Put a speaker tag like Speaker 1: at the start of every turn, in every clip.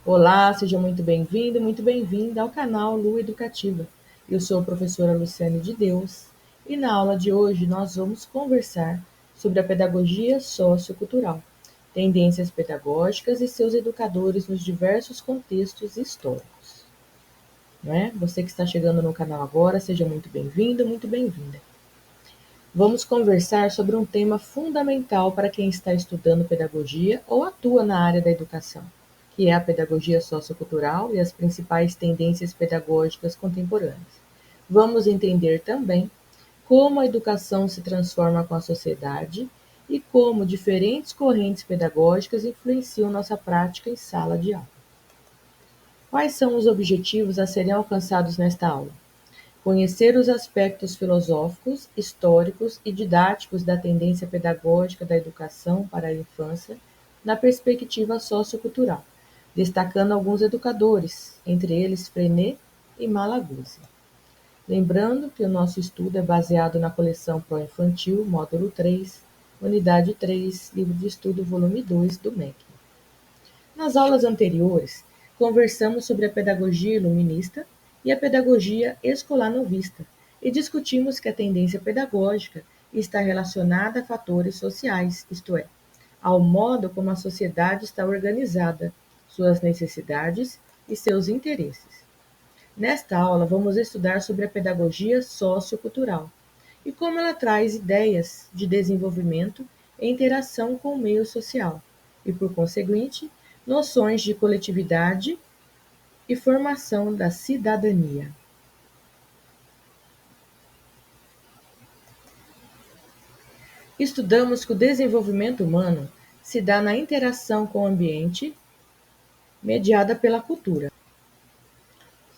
Speaker 1: Olá, seja muito bem-vindo, muito bem-vinda ao canal Lu Educativa. Eu sou a professora Luciane de Deus e na aula de hoje nós vamos conversar sobre a pedagogia sociocultural, tendências pedagógicas e seus educadores nos diversos contextos históricos. Não é? Você que está chegando no canal agora, seja muito bem-vindo, muito bem-vinda. Vamos conversar sobre um tema fundamental para quem está estudando pedagogia ou atua na área da educação, que é a pedagogia sociocultural e as principais tendências pedagógicas contemporâneas. Vamos entender também como a educação se transforma com a sociedade e como diferentes correntes pedagógicas influenciam nossa prática em sala de aula. Quais são os objetivos a serem alcançados nesta aula? Conhecer os aspectos filosóficos, históricos e didáticos da tendência pedagógica da educação para a infância na perspectiva sociocultural, destacando alguns educadores, entre eles Freinet e Malaguzzi. Lembrando que o nosso estudo é baseado na coleção Pró-Infantil, módulo 3, unidade 3, livro de estudo, volume 2, do MEC. Nas aulas anteriores, conversamos sobre a pedagogia iluminista e a pedagogia escolar-novista e discutimos que a tendência pedagógica está relacionada a fatores sociais, isto é, ao modo como a sociedade está organizada, suas necessidades e seus interesses. Nesta aula, vamos estudar sobre a pedagogia sociocultural e como ela traz ideias de desenvolvimento e interação com o meio social e, por conseguinte, noções de coletividade e formação da cidadania. Estudamos que o desenvolvimento humano se dá na interação com o ambiente mediada pela cultura.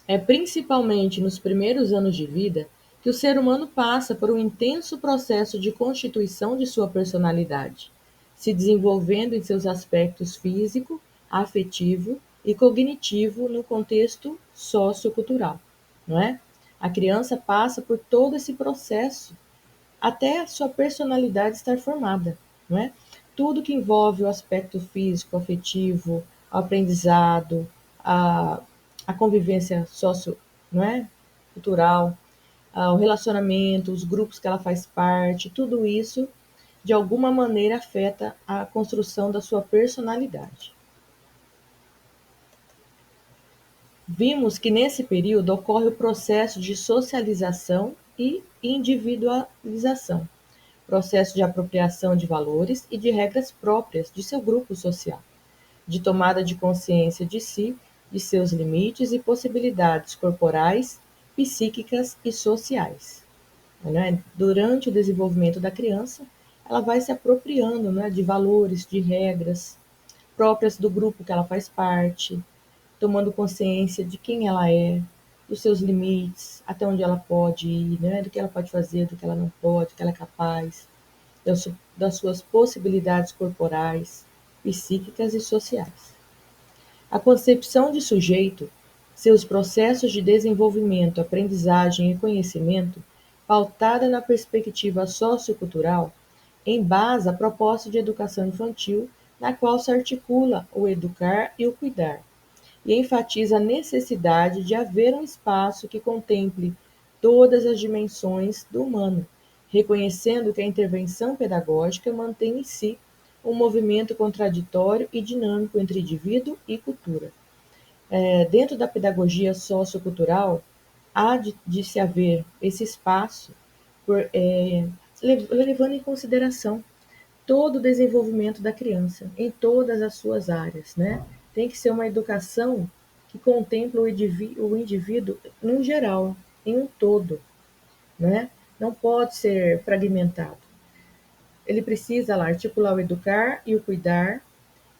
Speaker 1: É principalmente nos primeiros anos de vida que o ser humano passa por um intenso processo de constituição de sua personalidade, se desenvolvendo em seus aspectos físico, afetivo e cognitivo no contexto sociocultural, não é? A criança passa por todo esse processo até a sua personalidade estar formada, não é? Tudo que envolve o aspecto físico, afetivo, o aprendizado, a, a convivência socio, não é? Cultural, o relacionamento, os grupos que ela faz parte, tudo isso de alguma maneira afeta a construção da sua personalidade. Vimos que nesse período ocorre o processo de socialização e individualização, processo de apropriação de valores e de regras próprias de seu grupo social, de tomada de consciência de si, de seus limites e possibilidades corporais, psíquicas e sociais. Né? Durante o desenvolvimento da criança, ela vai se apropriando, né, de valores, de regras próprias do grupo que ela faz parte, tomando consciência de quem ela é, dos seus limites, até onde ela pode ir, né, do que ela pode fazer, do que ela não pode, do que ela é capaz, das suas possibilidades corporais, psíquicas e sociais. A concepção de sujeito, seus processos de desenvolvimento, aprendizagem e conhecimento, pautada na perspectiva sociocultural, embasa a proposta de educação infantil, na qual se articula o educar e o cuidar, e enfatiza a necessidade de haver um espaço que contemple todas as dimensões do humano, reconhecendo que a intervenção pedagógica mantém em si um movimento contraditório e dinâmico entre indivíduo e cultura. Dentro da pedagogia sociocultural, há de se haver esse espaço levando em consideração todo o desenvolvimento da criança, em todas as suas áreas, né? Tem que ser uma educação que contempla o indivíduo no geral, em um todo, né? Não pode ser fragmentado. Ele precisa lá articular o educar e o cuidar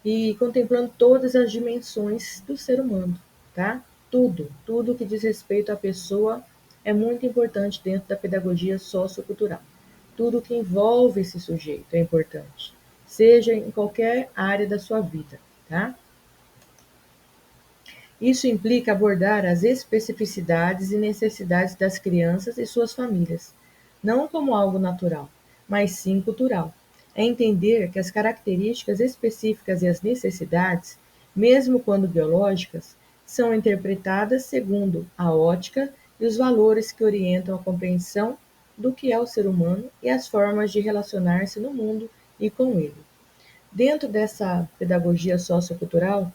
Speaker 1: e contemplando todas as dimensões do ser humano, tá? Tudo que diz respeito à pessoa é muito importante dentro da pedagogia sociocultural. Tudo que envolve esse sujeito é importante, seja em qualquer área da sua vida, tá? Isso implica abordar as especificidades e necessidades das crianças e suas famílias, não como algo natural, mas sim cultural. É entender que as características específicas e as necessidades mesmo quando biológicas, são interpretadas segundo a ótica e os valores que orientam a compreensão do que é o ser humano e as formas de relacionar-se no mundo e com ele. Dentro dessa pedagogia sociocultural,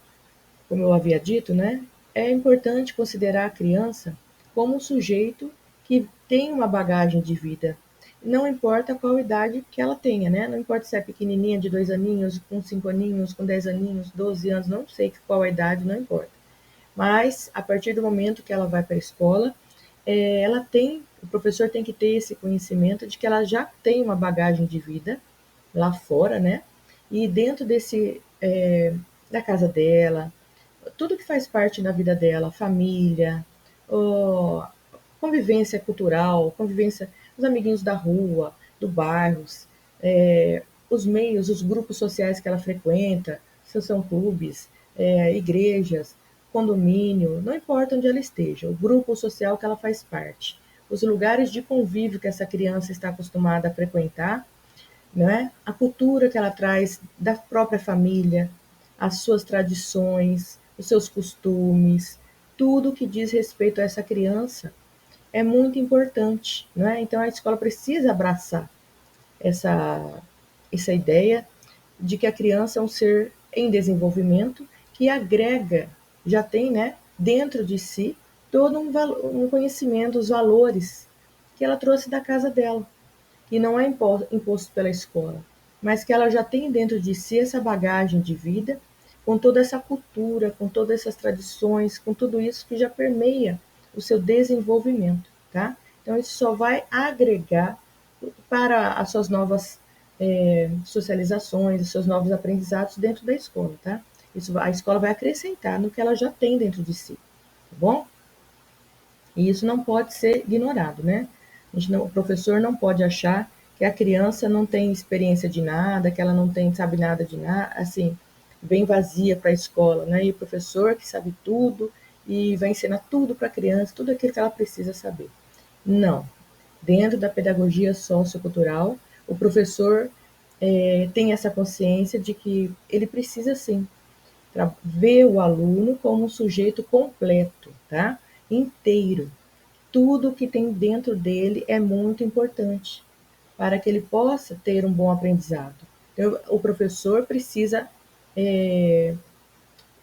Speaker 1: como eu havia dito, né, é importante considerar a criança como um sujeito que tem uma bagagem de vida. Não importa qual idade que ela tenha, né? Não importa se é pequenininha, de 2 aninhos, com 5 aninhos, com 10 aninhos, 12 anos, não sei qual a idade, não importa. Mas, a partir do momento que ela vai para a escola, o professor tem que ter esse conhecimento de que ela já tem uma bagagem de vida lá fora, né? E dentro da casa dela, tudo que faz parte da vida dela, família, ó, convivência cultural, convivência, os amiguinhos da rua, do bairro, os meios, os grupos sociais que ela frequenta, se são clubes, igrejas, condomínio, não importa onde ela esteja, o grupo social que ela faz parte, os lugares de convívio que essa criança está acostumada a frequentar, não é? A cultura que ela traz da própria família, as suas tradições, os seus costumes, tudo que diz respeito a essa criança é muito importante, não é? Então a escola precisa abraçar essa, essa ideia de que a criança é um ser em desenvolvimento que agrega, já tem, né, dentro de si todo um conhecimento, os valores que ela trouxe da casa dela, que não é imposto pela escola, mas que ela já tem dentro de si essa bagagem de vida, com toda essa cultura, com todas essas tradições, com tudo isso que já permeia o seu desenvolvimento, tá? Então isso só vai agregar para as suas novas socializações, os seus novos aprendizados dentro da escola, tá? Isso, a escola vai acrescentar no que ela já tem dentro de si, tá bom? E isso não pode ser ignorado, né? O professor não pode achar que a criança não tem experiência de nada, que ela não tem, sabe nada de nada, assim, vem vazia para a escola, né? E o professor que sabe tudo e vai ensinar tudo para a criança, tudo aquilo que ela precisa saber. Não. Dentro da pedagogia sociocultural, o professor tem essa consciência de que ele precisa sim ver o aluno como um sujeito completo, tá? Inteiro. Tudo que tem dentro dele é muito importante para que ele possa ter um bom aprendizado. Então, o professor precisa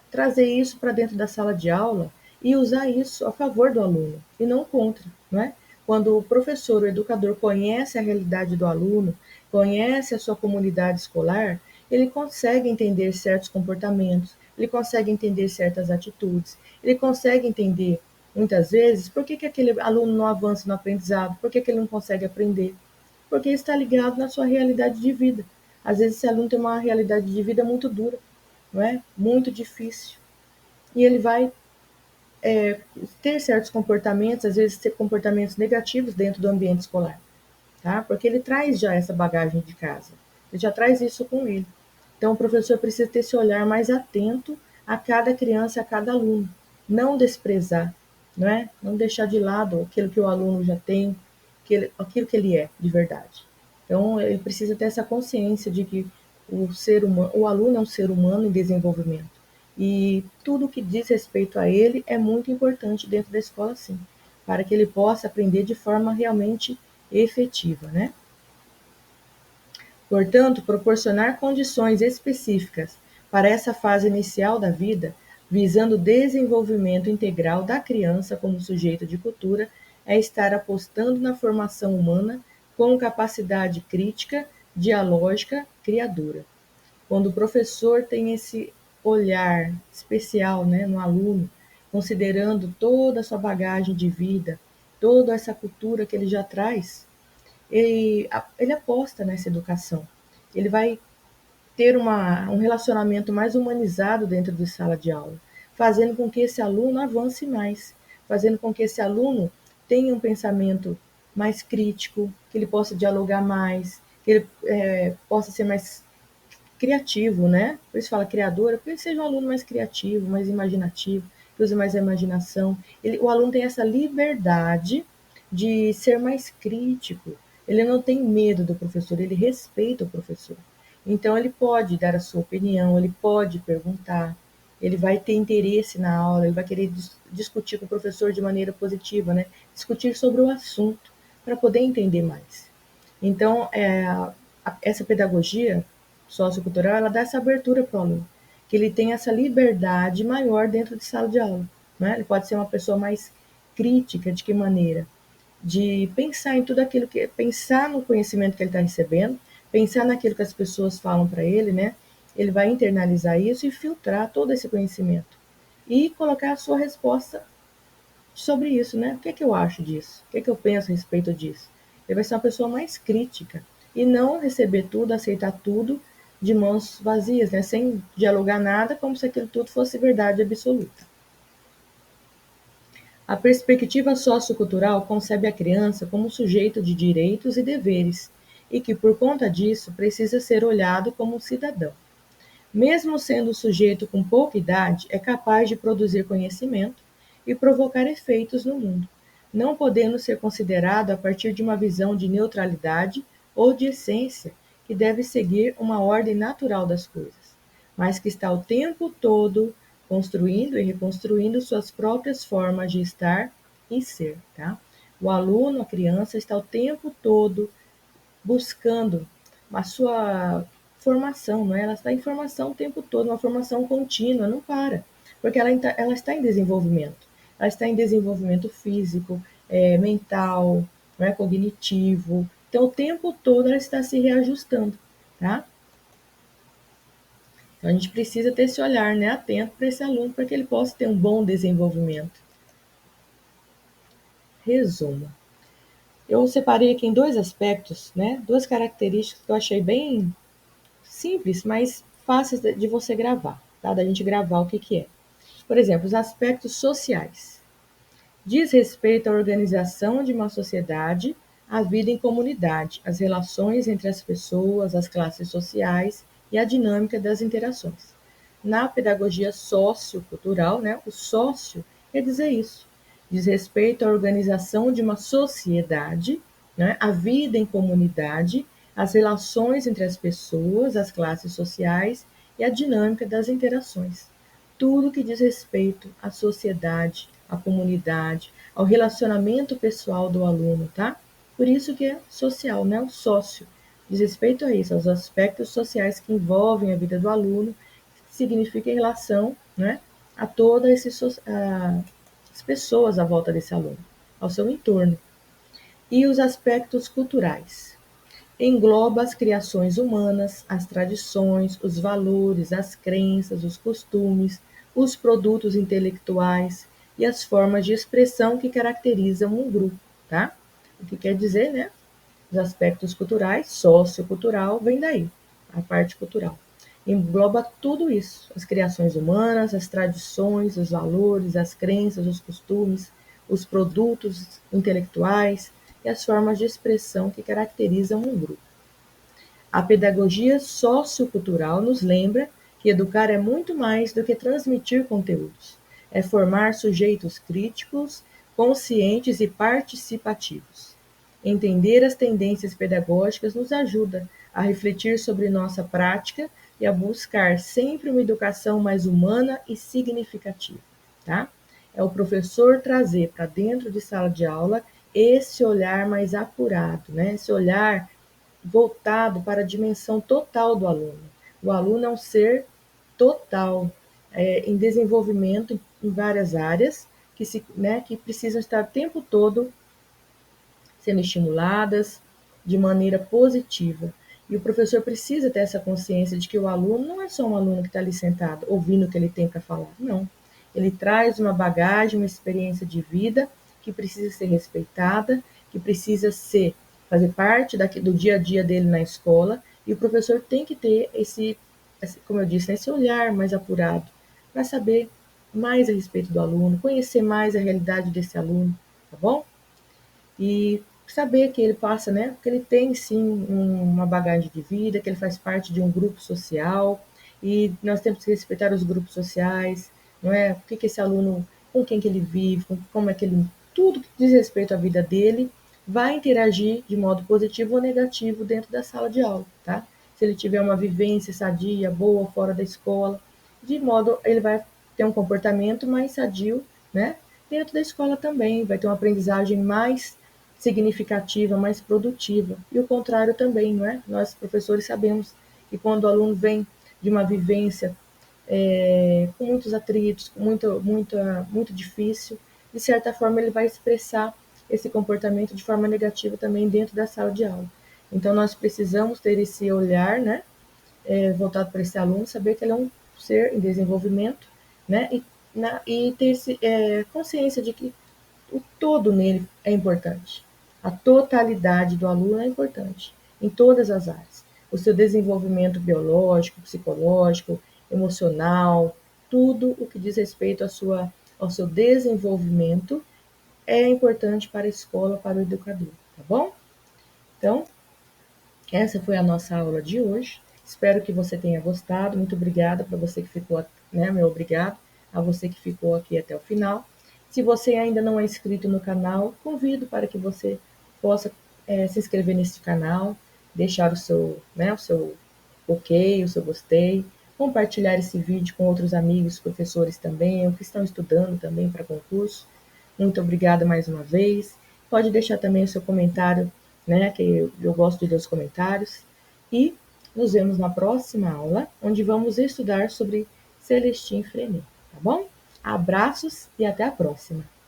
Speaker 1: trazer isso para dentro da sala de aula e usar isso a favor do aluno e não contra, não é? Quando o professor, o educador conhece a realidade do aluno, conhece a sua comunidade escolar, ele consegue entender certos comportamentos, ele consegue entender certas atitudes, ele consegue entender muitas vezes por que aquele aluno não avança no aprendizado, por que ele não consegue aprender, porque está ligado na sua realidade de vida. Às vezes esse aluno tem uma realidade de vida muito dura, não é? Muito difícil. E ele vai ter certos comportamentos, às vezes ter comportamentos negativos dentro do ambiente escolar, tá? Porque ele traz já essa bagagem de casa, ele já traz isso com ele. Então o professor precisa ter esse olhar mais atento a cada criança, a cada aluno, não desprezar, não é? Não deixar de lado aquilo que o aluno já tem, aquilo que ele é de verdade. Então ele precisa ter essa consciência de que o aluno é um ser humano em desenvolvimento. E tudo que diz respeito a ele é muito importante dentro da escola, sim, para que ele possa aprender de forma realmente efetiva, né? Portanto, proporcionar condições específicas para essa fase inicial da vida, visando o desenvolvimento integral da criança como sujeito de cultura, é estar apostando na formação humana com capacidade crítica, dialógica, criadora. Quando o professor tem esse olhar especial, né, no aluno, considerando toda a sua bagagem de vida, toda essa cultura que ele já traz, ele aposta nessa educação. Ele vai ter um relacionamento mais humanizado dentro de sala de aula, fazendo com que esse aluno avance mais, fazendo com que esse aluno tenha um pensamento mais crítico, que ele possa dialogar mais, que ele possa ser mais criativo, né? Por isso fala criadora, porque ele seja um aluno mais criativo, mais imaginativo, que use mais a imaginação. O aluno tem essa liberdade de ser mais crítico. Ele não tem medo do professor, ele respeita o professor. Então ele pode dar a sua opinião, ele pode perguntar, ele vai ter interesse na aula, ele vai querer discutir com o professor de maneira positiva, né? Discutir sobre o assunto para poder entender mais. Então, essa pedagogia sociocultural, ela dá essa abertura para o aluno, que ele tem essa liberdade maior dentro de sala de aula, né? Ele pode ser uma pessoa mais crítica, de que maneira? De pensar em tudo aquilo que, pensar no conhecimento que ele está recebendo, pensar naquilo que as pessoas falam para ele, né? Ele vai internalizar isso e filtrar todo esse conhecimento e colocar a sua resposta sobre isso, né? O que é que eu acho disso? O que é que eu penso a respeito disso? Ele vai ser uma pessoa mais crítica e não receber tudo, aceitar tudo de mãos vazias, né? Sem dialogar nada, como se aquilo tudo fosse verdade absoluta. A perspectiva sociocultural concebe a criança como sujeito de direitos e deveres, e que, por conta disso, precisa ser olhado como um cidadão. Mesmo sendo sujeito com pouca idade, é capaz de produzir conhecimento e provocar efeitos no mundo, não podendo ser considerado a partir de uma visão de neutralidade ou de essência que deve seguir uma ordem natural das coisas, mas que está o tempo todo construindo e reconstruindo suas próprias formas de estar e ser. Tá? O aluno, a criança, está o tempo todo buscando a sua formação, não é? Ela está em formação o tempo todo, uma formação contínua, não para, porque ela está em desenvolvimento. Ela está em desenvolvimento físico, mental, não é? Cognitivo. Então, o tempo todo ela está se reajustando, tá? Então, a gente precisa ter esse olhar, né, atento para esse aluno, para que ele possa ter um bom desenvolvimento. Resumo. Eu separei aqui em dois aspectos, né, duas características que eu achei bem simples, mas fáceis de você gravar, tá? Da gente gravar o que que é. Por exemplo, os aspectos sociais. Diz respeito à organização de uma sociedade, à vida em comunidade, as relações entre as pessoas, as classes sociais e a dinâmica das interações. Na pedagogia sociocultural, né, o sócio quer dizer isso. Diz respeito à organização de uma sociedade, né, a vida em comunidade, as relações entre as pessoas, as classes sociais e a dinâmica das interações. Tudo que diz respeito à sociedade, à comunidade, ao relacionamento pessoal do aluno, tá? Por isso que é social, né? O sócio. Diz respeito a isso, aos aspectos sociais que envolvem a vida do aluno, que significa em relação, né, a todas as pessoas à volta desse aluno, ao seu entorno. E os aspectos culturais. Engloba as criações humanas, as tradições, os valores, as crenças, os costumes, os produtos intelectuais e as formas de expressão que caracterizam um grupo, tá? O que quer dizer, né? Os aspectos culturais, sociocultural, vem daí, a parte cultural. Engloba tudo isso, as criações humanas, as tradições, os valores, as crenças, os costumes, os produtos intelectuais e as formas de expressão que caracterizam um grupo. A pedagogia sociocultural nos lembra que educar é muito mais do que transmitir conteúdos. É formar sujeitos críticos, conscientes e participativos. Entender as tendências pedagógicas nos ajuda a refletir sobre nossa prática e a buscar sempre uma educação mais humana e significativa, tá? É o professor trazer para dentro de sala de aula esse olhar mais apurado, né? Esse olhar voltado para a dimensão total do aluno. O aluno é um ser total, em desenvolvimento em várias áreas, que precisam estar o tempo todo sendo estimuladas de maneira positiva. E o professor precisa ter essa consciência de que o aluno não é só um aluno que está ali sentado, ouvindo o que ele tem para falar. Não. Ele traz uma bagagem, uma experiência de vida que precisa ser respeitada, que precisa fazer parte do dia a dia dele na escola. E o professor tem que ter como eu disse, esse olhar mais apurado para saber mais a respeito do aluno, conhecer mais a realidade desse aluno, tá bom? E saber que ele passa, né, que ele tem sim uma bagagem de vida, que ele faz parte de um grupo social e nós temos que respeitar os grupos sociais, não é? O que que esse aluno, com quem que ele vive, como é que ele, tudo que diz respeito à vida dele, vai interagir de modo positivo ou negativo dentro da sala de aula, tá? Se ele tiver uma vivência sadia, boa fora da escola, de modo ele vai ter um comportamento mais sadio, né? Dentro da escola também, vai ter uma aprendizagem mais significativa, mais produtiva. E o contrário também, não é? Nós, professores, sabemos que quando o aluno vem de uma vivência com muitos atritos, com muito difícil, de certa forma ele vai expressar esse comportamento de forma negativa também dentro da sala de aula. Então nós precisamos ter esse olhar, né, voltado para esse aluno, saber que ele é um ser em desenvolvimento, né, e ter consciência de que o todo nele é importante. A totalidade do aluno é importante, em todas as áreas. O seu desenvolvimento biológico, psicológico, emocional, tudo o que diz respeito ao seu desenvolvimento é importante para a escola, para o educador, tá bom? Então, essa foi a nossa aula de hoje. Espero que você tenha gostado. Muito obrigada para você que ficou, né? Meu obrigado a você que ficou aqui até o final. Se você ainda não é inscrito no canal, convido para que você possa se inscrever nesse canal, deixar o seu ok, o seu gostei, compartilhar esse vídeo com outros amigos, professores também, ou que estão estudando também para concurso. Muito obrigada mais uma vez. Pode deixar também o seu comentário, né? Que eu gosto de ler os comentários. E nos vemos na próxima aula, onde vamos estudar sobre Celestin Freinet, tá bom? Abraços e até a próxima!